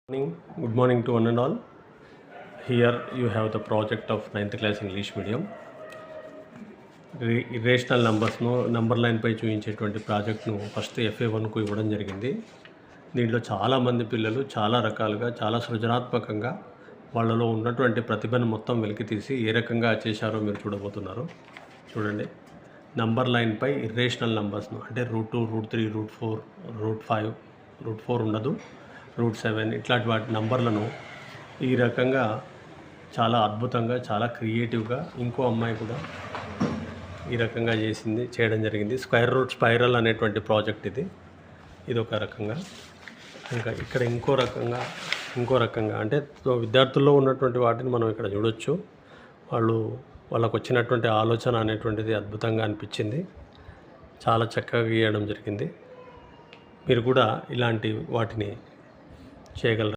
Good morning to one and all. Here you have the project of 9th class English medium. Irrational నంబర్స్ను number లైన్పై చూపించేటువంటి ప్రాజెక్ట్ను first FA1కు ఇవ్వడం జరిగింది. దీంట్లో చాలామంది పిల్లలు చాలా రకాలుగా చాలా సృజనాత్మకంగా వాళ్ళలో ఉన్నటువంటి ప్రతిభను మొత్తం వెలికితీసి ఏ రకంగా చేశారో మీరు చూడబోతున్నారు. చూడండి, నంబర్ లైన్పై ఇర్రేషనల్ నంబర్స్ను అంటే √2, √3, √4, √5, √4 ఉండదు, √7 ఇట్లాంటి వాటి నంబర్లను ఈ రకంగా చాలా అద్భుతంగా చాలా క్రియేటివ్గా ఇంకో అమ్మాయి కూడా ఈ రకంగా చేయడం జరిగింది. స్క్వేర్ రూట్ స్పైరల్ అనేటువంటి ప్రాజెక్ట్ ఇది ఒక రకంగా. ఇంకా ఇక్కడ ఇంకో రకంగా అంటే విద్యార్థుల్లో ఉన్నటువంటి వాటిని మనం ఇక్కడ చూడొచ్చు. వాళ్ళకు వచ్చినటువంటి ఆలోచన అనేటువంటిది అద్భుతంగా అనిపించింది. చాలా చక్కగా గీయడం జరిగింది. మీరు కూడా ఇలాంటి వాటిని చేయగలరు.